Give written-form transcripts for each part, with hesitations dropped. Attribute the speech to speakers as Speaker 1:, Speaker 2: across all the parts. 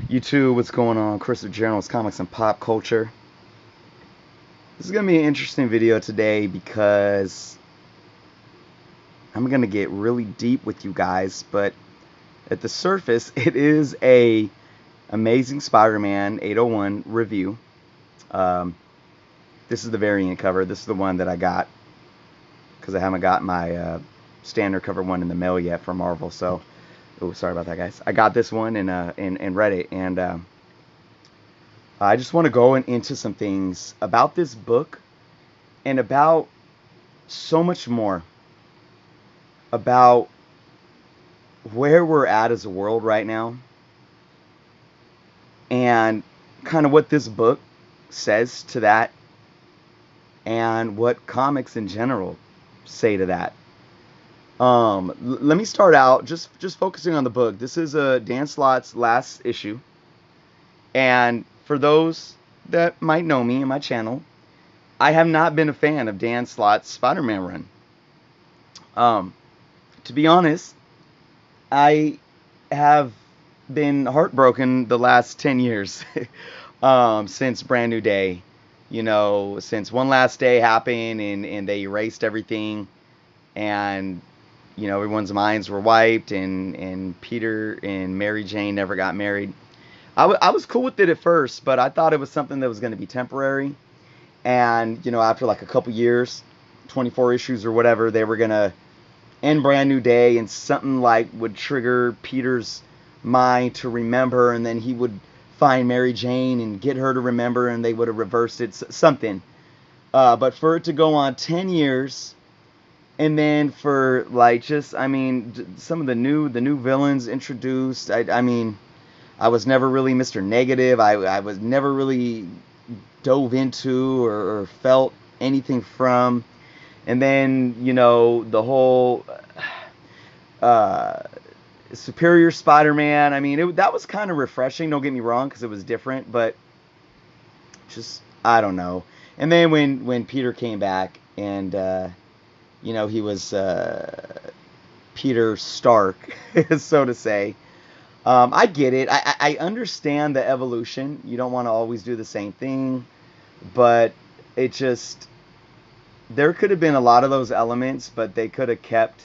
Speaker 1: YouTube, what's going on? Chris with Journals, Comics, and Pop Culture. This is going to be an interesting video today because I'm going to get really deep with you guys, but at the surface, it is a Amazing Spider-Man 801 review. This is the variant cover. This is the one that I got because I haven't got my standard cover one in the mail yet from Marvel, so oh, sorry about that, guys. I got this one and read it, and I just want to go into some things about this book and about so much more about where we're at as a world right now and kind of what this book says to that and what comics in general say to that. Let me start out just focusing on the book. This is Dan Slott's last issue, and for those that might know me and my channel, I have not been a fan of Dan Slott's Spider-Man run. To be honest, I have been heartbroken the last 10 years since Brand New Day. You know, since One Last Day happened and they erased everything, and you know, everyone's minds were wiped, and Peter and Mary Jane never got married. I was cool with it at first, but I thought it was something that was going to be temporary. And, you know, after like a couple years, 24 issues or whatever, they were going to end Brand New Day, and something like would trigger Peter's mind to remember, and then he would find Mary Jane and get her to remember, and they would have reversed it, something. But for it to go on 10 years, and then for like just, I mean, some of the new villains introduced. I mean, I was never really Mr. Negative. I was never really dove into or felt anything from. And then, you know, the whole Superior Spider-Man. I mean, that was kind of refreshing. Don't get me wrong, because it was different, but just, I don't know. And then when Peter came back and, you know, he was Peter Stark, so to say. I get it. I understand the evolution. You don't want to always do the same thing, but it just, there could have been a lot of those elements, but they could have kept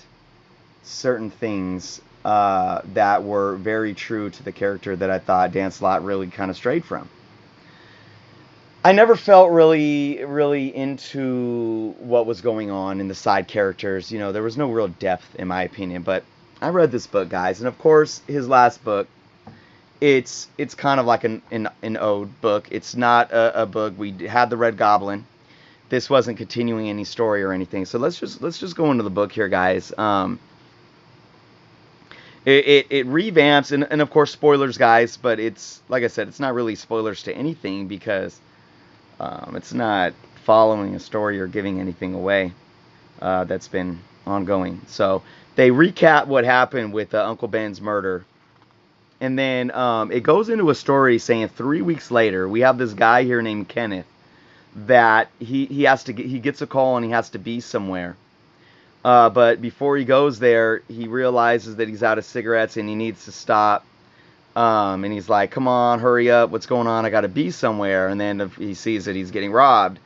Speaker 1: certain things that were very true to the character that I thought Dan Slott really kind of strayed from. I never felt really into what was going on in the side characters. You know, there was no real depth, in my opinion. But I read this book, guys, and of course, his last book, it's kind of like an ode book. It's not a book. We had the Red Goblin. This wasn't continuing any story or anything. So let's just go into the book here, guys. It revamps, and of course, spoilers, guys. But it's, like I said, it's not really spoilers to anything, because it's not following a story or giving anything away that's been ongoing. So they recap what happened with Uncle Ben's murder. And then it goes into a story saying 3 weeks later, we have this guy here named Kenneth that he gets a call and he has to be somewhere. But before he goes there, he realizes that he's out of cigarettes and he needs to stop. And he's like, come on, hurry up. What's going on? I got to be somewhere. And then he sees that he's getting robbed.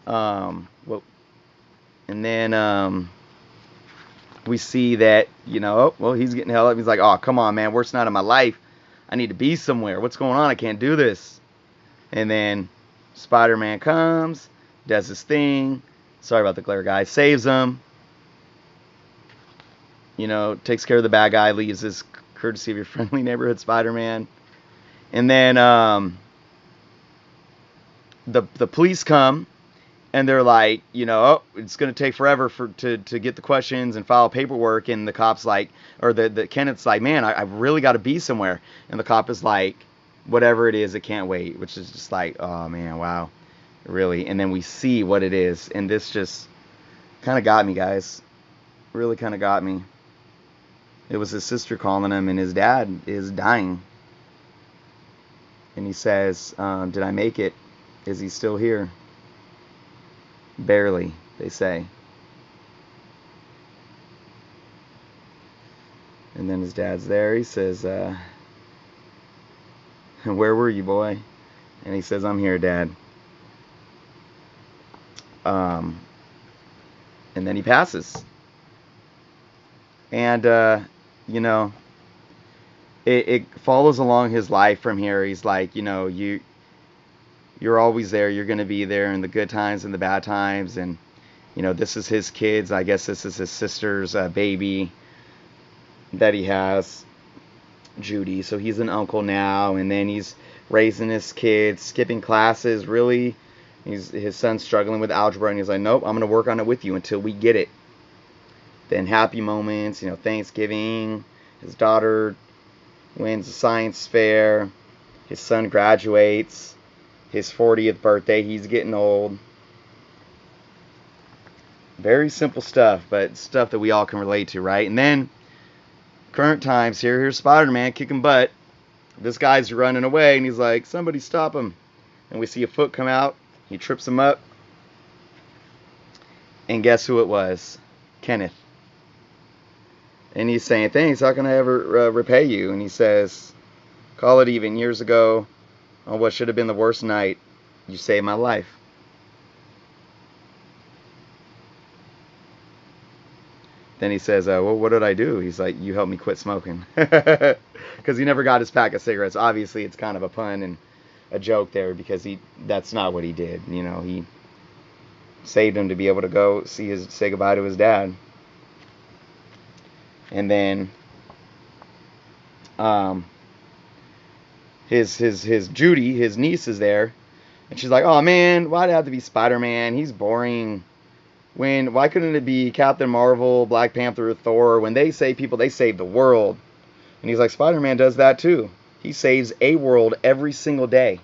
Speaker 1: Well, and then we see that, you know, oh, well, he's getting held up. He's like, oh, come on, man. Worst night of my life. I need to be somewhere. What's going on? I can't do this. And then Spider-Man comes, does his thing. Sorry about the glare, guys. Saves him. You know, takes care of the bad guy, leaves his courtesy of your friendly neighborhood Spider-Man. And then the police come, and they're like, you know, oh, it's going to take forever to get the questions and file paperwork. And the cop's like, or the Kenneth's like, man, I really got to be somewhere. And the cop is like, whatever it is, it can't wait. Which is just like, oh man, wow, really. And then we see what it is, and this just kind of got me, guys. Really kind of got me. It was his sister calling him, and his dad is dying. And he says, did I make it? Is he still here? Barely, they say. And then his dad's there. He says, Where were you, boy? And he says, I'm here, Dad. Um, and then he passes. And, you know, it follows along his life from here. He's like, you're always there. You're going to be there in the good times and the bad times. And, this is his kids. I guess this is his sister's baby that he has, Judy. So he's an uncle now. And then he's raising his kids, skipping classes. Really, his son's struggling with algebra. And he's like, nope, I'm going to work on it with you until we get it. Then happy moments, Thanksgiving. His daughter wins a science fair. His son graduates. His 40th birthday. He's getting old. Very simple stuff, but stuff that we all can relate to, right? And then, current times, here's Spider-Man kicking butt. This guy's running away, and he's like, somebody stop him. And we see a foot come out. He trips him up. And guess who it was? Kenneth. And he's saying, thanks, how can I ever repay you? And he says, call it even. Years ago, on what should have been the worst night, you saved my life. Then he says, well, what did I do? He's like, you helped me quit smoking. Because he never got his pack of cigarettes. Obviously, it's kind of a pun and a joke there, because that's not what he did. He saved him to be able to go say goodbye to his dad. And then his Judy, his niece, is there, and she's like, oh man, why'd it have to be Spider-Man? He's boring. Why couldn't it be Captain Marvel, Black Panther, Thor? When they save people, they save the world. And he's like, Spider-Man does that too. He saves a world every single day.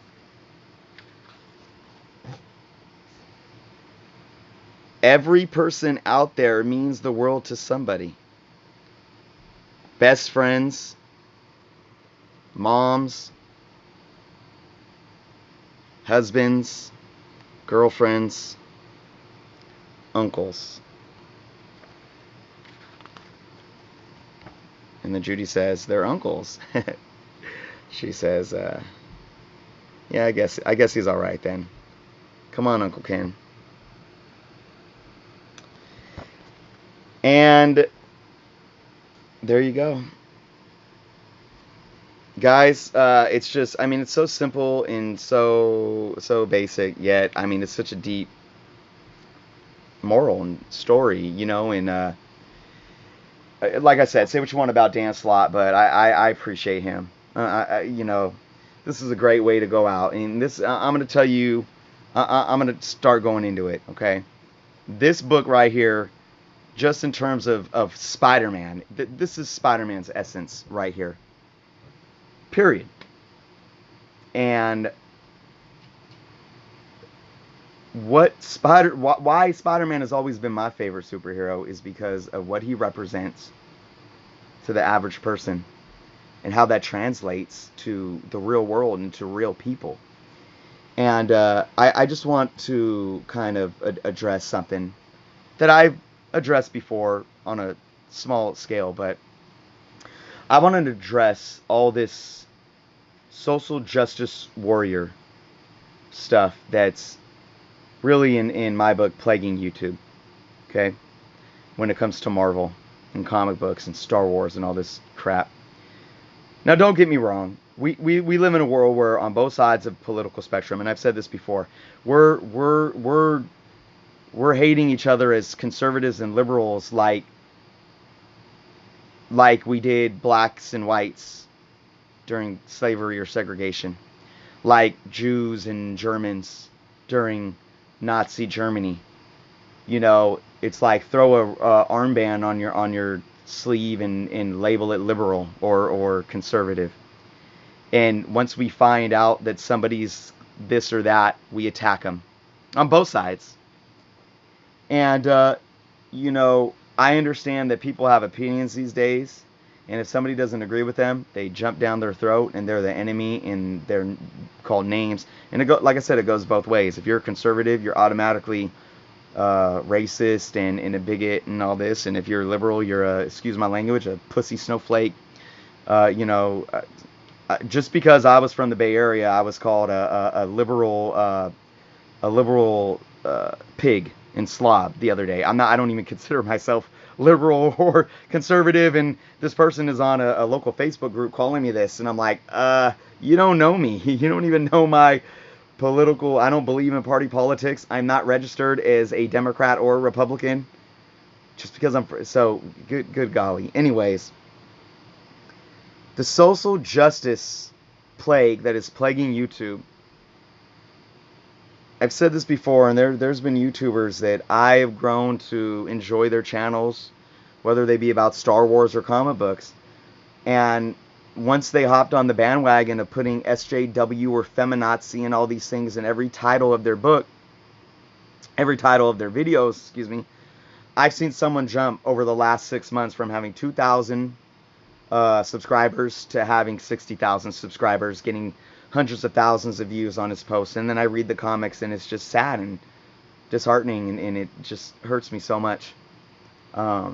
Speaker 1: Every person out there means the world to somebody. Best friends, moms, husbands, girlfriends, uncles. And then Judy says, they're uncles. She says, yeah, I guess he's all right then. Come on, Uncle Ken. And there you go. Guys, it's just, it's so simple and so basic, yet, it's such a deep moral and story, and like I said, say what you want about Dan Slott, but I appreciate him. This is a great way to go out, and this, I'm going to tell you, I'm going to start going into it, okay? This book right here, just in terms of Spider-Man, this is Spider-Man's essence right here. Period. And why Spider-Man has always been my favorite superhero is because of what he represents to the average person and how that translates to the real world and to real people. And I just want to kind of address something that I've addressed before on a small scale, but I want to address all this social justice warrior stuff that's really, in my book, plaguing YouTube, okay, when it comes to Marvel and comic books and Star Wars and all this crap. Now, don't get me wrong. We live in a world where on both sides of political spectrum, and I've said this before, we're hating each other as conservatives and liberals like we did blacks and whites during slavery or segregation, like Jews and Germans during Nazi Germany. It's like throw a armband on your sleeve and label it liberal or conservative. And once we find out that somebody's this or that, we attack them on both sides. And I understand that people have opinions these days, and if somebody doesn't agree with them, they jump down their throat and they're the enemy and they're called names. And like I said, it goes both ways. If you're a conservative, you're automatically racist and a bigot and all this. And if you're a liberal, you're excuse my language, a pussy snowflake. just because I was from the Bay Area, I was called a liberal pig and slob the other day. I don't even consider myself liberal or conservative, and this person is on a local Facebook group calling me this, and I'm like, you don't know me. You don't even know my political. I don't believe in party politics. I'm not registered as a Democrat or a Republican. Just because so good golly. Anyways, the social justice plague that is plaguing YouTube. I've said this before, and there's been YouTubers that I have grown to enjoy their channels, whether they be about Star Wars or comic books. And once they hopped on the bandwagon of putting SJW or feminazi and all these things in every title of their book, every title of their videos, excuse me, I've seen someone jump over the last 6 months from having 2,000 subscribers to having 60,000 subscribers, getting hundreds of thousands of views on his posts. And then I read the comics, and it's just sad and disheartening, and it just hurts me so much. I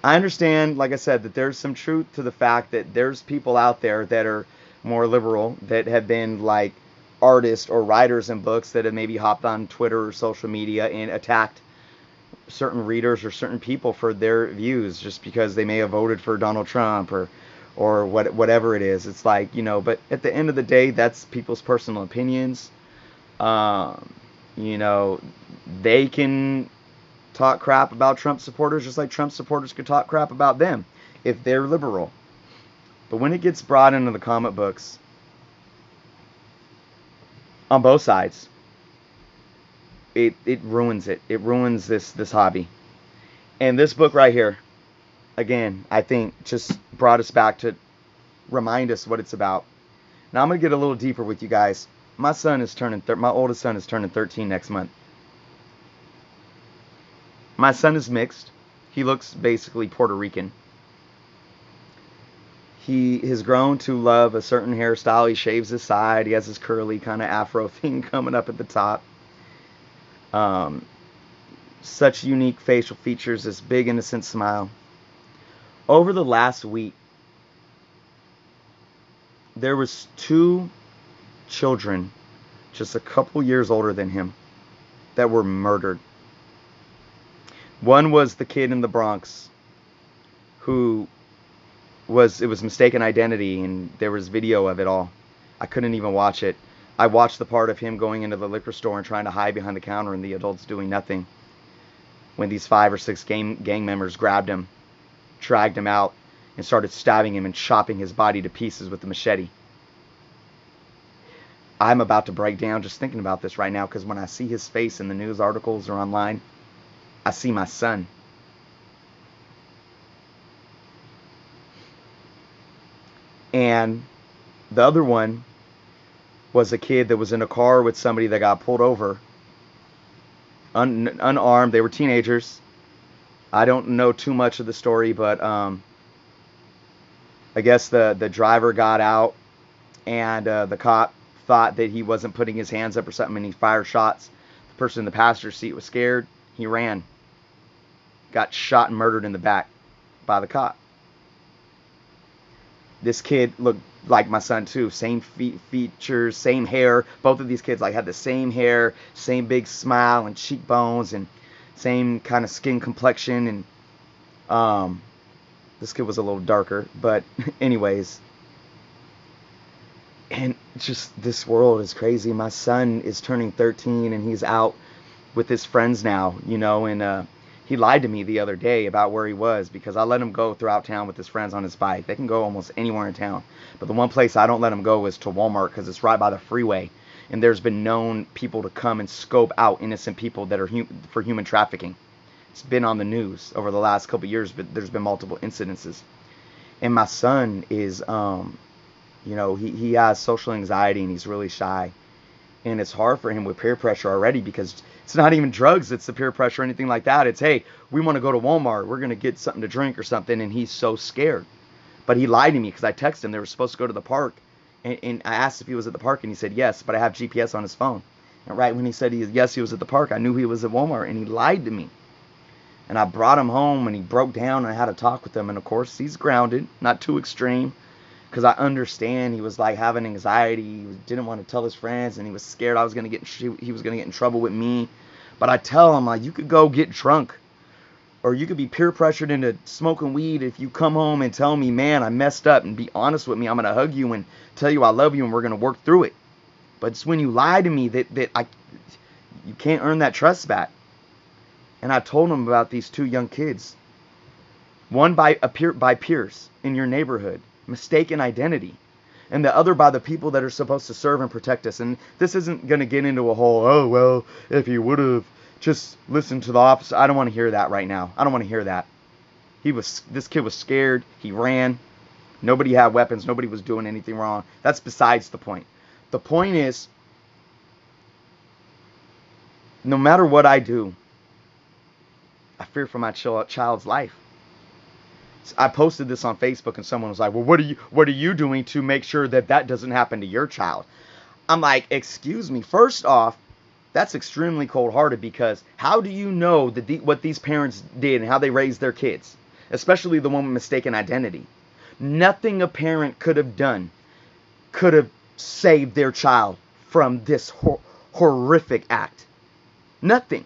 Speaker 1: understand, like I said, that there's some truth to the fact that there's people out there that are more liberal, that have been like artists or writers in books that have maybe hopped on Twitter or social media and attacked certain readers or certain people for their views just because they may have voted for Donald Trump or whatever it is. It's like, but at the end of the day, that's people's personal opinions. They can talk crap about Trump supporters just like Trump supporters could talk crap about them if they're liberal. But when it gets brought into the comic books, on both sides, it ruins it. It ruins this hobby. And this book right here, again, I think just brought us back to remind us what it's about. Now I'm going to get a little deeper with you guys. My oldest son is turning 13 next month. My son is mixed. He looks basically Puerto Rican. He has grown to love a certain hairstyle. He shaves his side. He has his curly kind of afro thing coming up at the top. Such unique facial features, this big innocent smile. Over the last week, there was 2 children just a couple years older than him that were murdered. One was the kid in the Bronx who it was mistaken identity, and there was video of it all. I couldn't even watch it. I watched the part of him going into the liquor store and trying to hide behind the counter and the adults doing nothing, when these 5 or 6 gang members grabbed him, dragged him out, and started stabbing him and chopping his body to pieces with the machete. I'm about to break down just thinking about this right now, because when I see his face in the news articles or online, I see my son. And the other one was a kid that was in a car with somebody that got pulled over, unarmed. They were teenagers. I don't know too much of the story, but I guess the driver got out, and the cop thought that he wasn't putting his hands up or something, and he fired shots. The person in the passenger seat was scared. He ran. Got shot and murdered in the back by the cop. This kid looked like my son too. Same features, same hair. Both of these kids had the same hair, same big smile and cheekbones, and same kind of skin complexion. And this kid was a little darker, but anyways. And just this world is crazy. My son is turning 13, and he's out with his friends now, and he lied to me the other day about where he was, because I let him go throughout town with his friends on his bike. They can go almost anywhere in town. But the one place I don't let him go is to Walmart, because it's right by the freeway. And there's been known people to come and scope out innocent people that are for human trafficking. It's been on the news over the last couple of years, but there's been multiple incidences. And my son is, he has social anxiety, and he's really shy. And it's hard for him with peer pressure already, because it's not even drugs that's the peer pressure or anything like that. It's, hey, we want to go to Walmart. We're going to get something to drink or something. And he's so scared. But he lied to me, because I texted him. They were supposed to go to the park. And I asked if he was at the park, and he said yes, but I have GPS on his phone. And right when he said yes, he was at the park, I knew he was at Walmart, and he lied to me. And I brought him home, and he broke down, and I had a talk with him. And, of course, he's grounded, not too extreme, because I understand he was like having anxiety. He didn't want to tell his friends, and he was scared I was gonna he was gonna get in trouble with me. But I tell him, like, you could go get drunk, or you could be peer pressured into smoking weed. If you come home and tell me, man, I messed up, and be honest with me, I'm gonna hug you and tell you I love you, and we're gonna work through it. But it's when you lie to me that you can't earn that trust back. And I told him about these two young kids, one by peers in your neighborhood, mistaken identity, and the other by the people that are supposed to serve and protect us. And this isn't going to get into a whole, oh, well, if he would have just listened to the officer. I don't want to hear that right now. I don't want to hear that. This kid was scared. He ran. Nobody had weapons. Nobody was doing anything wrong. That's besides the point. The point is, no matter what I do, I fear for my child's life. I posted this on Facebook, and someone was like, well, what are you doing to make sure that that doesn't happen to your child? I'm like, excuse me. First off, that's extremely cold-hearted, because how do you know that what these parents did and how they raised their kids, especially the one with mistaken identity? Nothing a parent could have done could have saved their child from this horrific act. Nothing.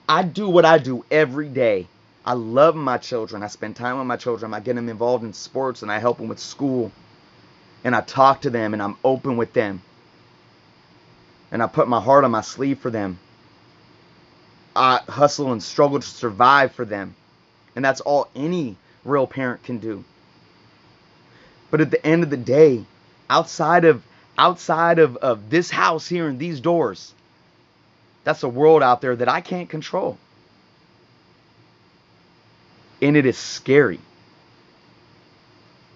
Speaker 1: I do what I do every day. I love my children. I spend time with my children. I get them involved in sports, and I help them with school. And I talk to them, and I'm open with them. And I put my heart on my sleeve for them. I hustle and struggle to survive for them. And that's all any real parent can do. But at the end of the day, outside of this house here and these doors, that's a world out there that I can't control. And it is scary.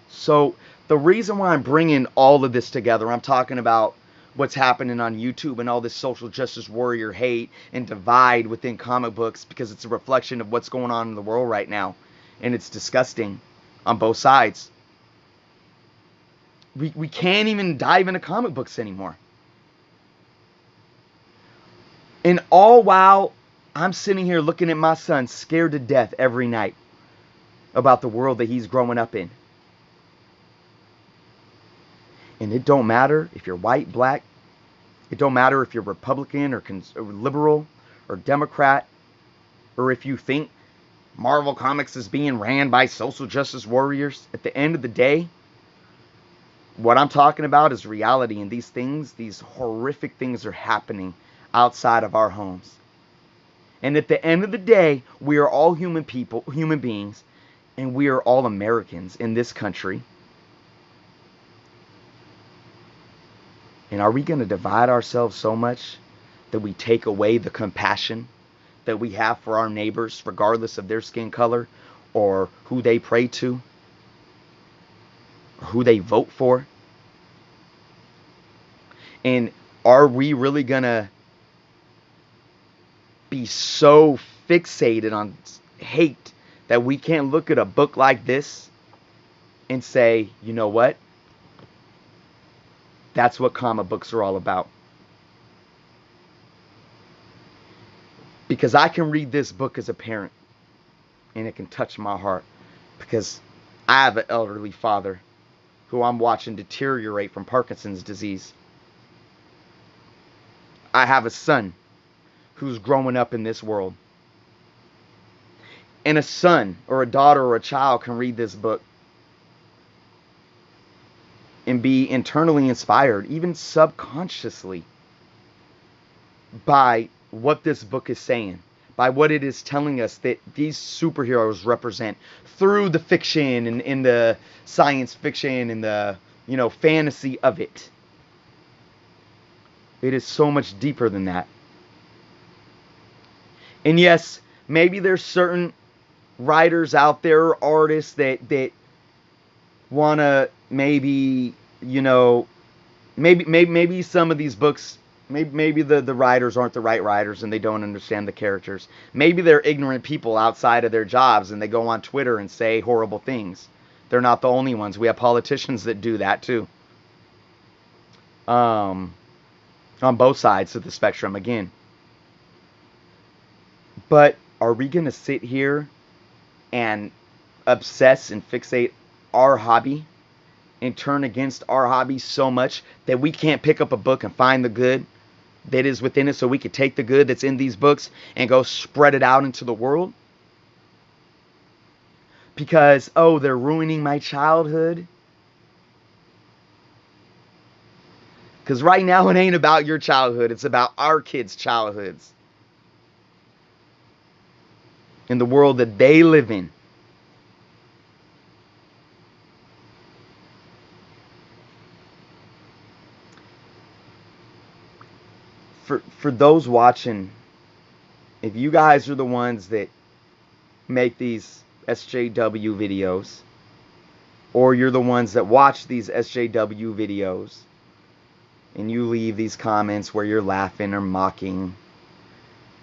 Speaker 1: So the reason why I'm bringing all of this together, I'm talking about what's happening on YouTube and all this social justice warrior hate and divide within comic books, because it's a reflection of what's going on in the world right now. And it's disgusting on both sides. We can't even dive into comic books anymore. And all while I'm sitting here looking at my son scared to death every night about the world that he's growing up in. And it don't matter if you're white, black. It don't matter if you're Republican or liberal or Democrat, or if you think Marvel Comics is being ran by social justice warriors. At the end of the day, what I'm talking about is reality, and these horrific things are happening outside of our homes. And at the end of the day, we are all human beings, and we are all Americans in this country. And are we going to divide ourselves so much that we take away the compassion that we have for our neighbors, regardless of their skin color or who they pray to or who they vote for? And are we really going to be so fixated on hate that we can't look at a book like this and say, you know what? That's what comic books are all about. Because I can read this book as a parent, and it can touch my heart, because I have an elderly father who I'm watching deteriorate from Parkinson's disease. I have a son who's growing up in this world. And a son or a daughter or a child can read this book and be internally inspired, even subconsciously, by what this book is saying, by what it is telling us that these superheroes represent through the fiction and in the science fiction and the, fantasy of it. It is so much deeper than that. And yes, maybe there's certain writers out there, artists that want to maybe some of these books, maybe the writers aren't the right writers and they don't understand the characters. Maybe they're ignorant people outside of their jobs and they go on Twitter and say horrible things. They're not the only ones. We have politicians that do that too. On both sides of the spectrum again. But are we going to sit here and obsess and fixate our hobby and turn against our hobby so much that we can't pick up a book and find the good that is within it, so we could take the good that's in these books and go spread it out into the world? Because, oh, they're ruining my childhood. Because right now it ain't about your childhood. It's about our kids' childhoods. In the world that they live in. For those watching, if you guys are the ones that make these SJW videos, or you're the ones that watch these SJW videos, and you leave these comments where you're laughing or mocking,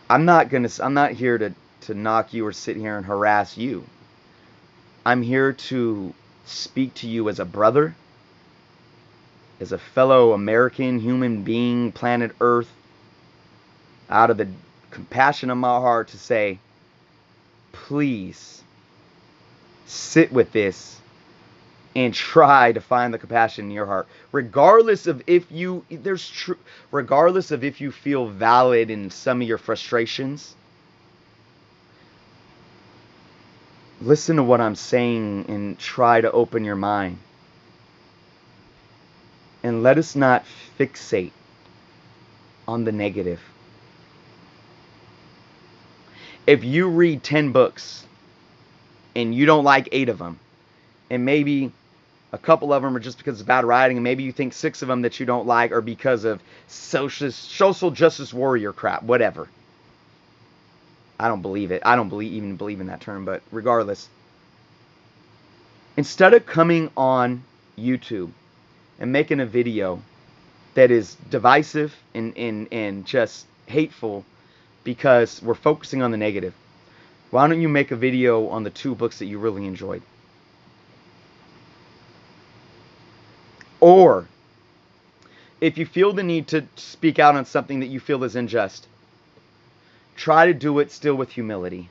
Speaker 1: I'm not here to knock you or sit here and harass you. I'm here to speak to you as a brother, as a fellow American human being, planet Earth, out of the compassion of my heart, to say, please sit with this and try to find the compassion in your heart, regardless of if you feel valid in some of your frustrations. Listen to what I'm saying and try to open your mind. And let us not fixate on the negative. If you read 10 books and you don't like 8 of them, and maybe a couple of them are just because of bad writing, and maybe you think 6 of them that you don't like are because of social justice warrior crap, whatever. I don't believe it. I don't even believe in that term, but regardless. Instead of coming on YouTube and making a video that is divisive and just hateful because we're focusing on the negative, why don't you make a video on the 2 books that you really enjoyed? Or, if you feel the need to speak out on something that you feel is unjust, try to do it still with humility.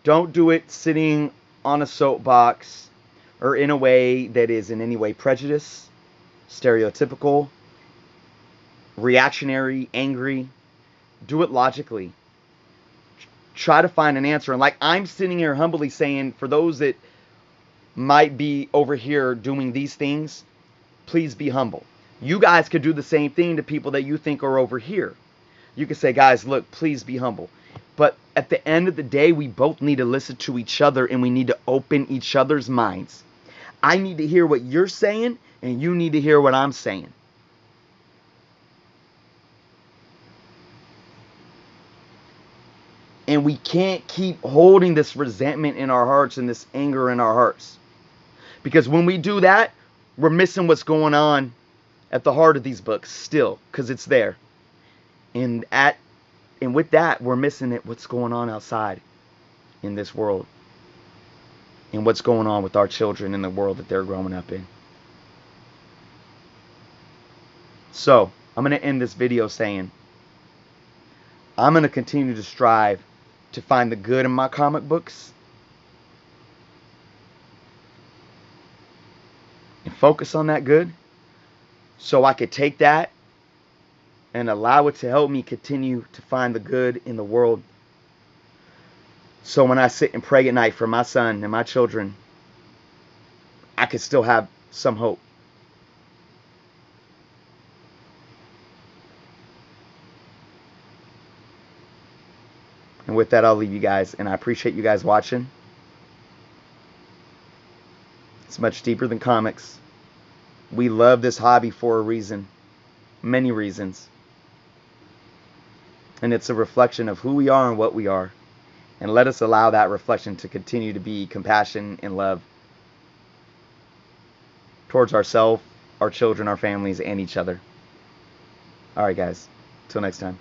Speaker 1: Don't do it sitting on a soapbox or in a way that is in any way prejudiced, stereotypical, reactionary, angry. Do it logically. Try to find an answer. And like I'm sitting here humbly saying, for those that might be over here doing these things, please be humble. You guys could do the same thing to people that you think are over here. You could say, guys, look, please be humble. But at the end of the day, we both need to listen to each other, and we need to open each other's minds. I need to hear what you're saying, and you need to hear what I'm saying. And we can't keep holding this resentment in our hearts and this anger in our hearts. Because when we do that, we're missing what's going on at the heart of these books still, because it's there. And with that, we're missing what's going on outside in this world. And what's going on with our children in the world that they're growing up in. So, I'm going to end this video saying, I'm going to continue to strive to find the good in my comic books and focus on that good, so I could take that and allow it to help me continue to find the good in the world. So when I sit and pray at night for my son and my children, I could still have some hope. And with that, I'll leave you guys. And I appreciate you guys watching. It's much deeper than comics. We love this hobby for a reason. Many reasons. And it's a reflection of who we are and what we are. And let us allow that reflection to continue to be compassion and love towards ourselves, our children, our families, and each other. Alright guys, till next time.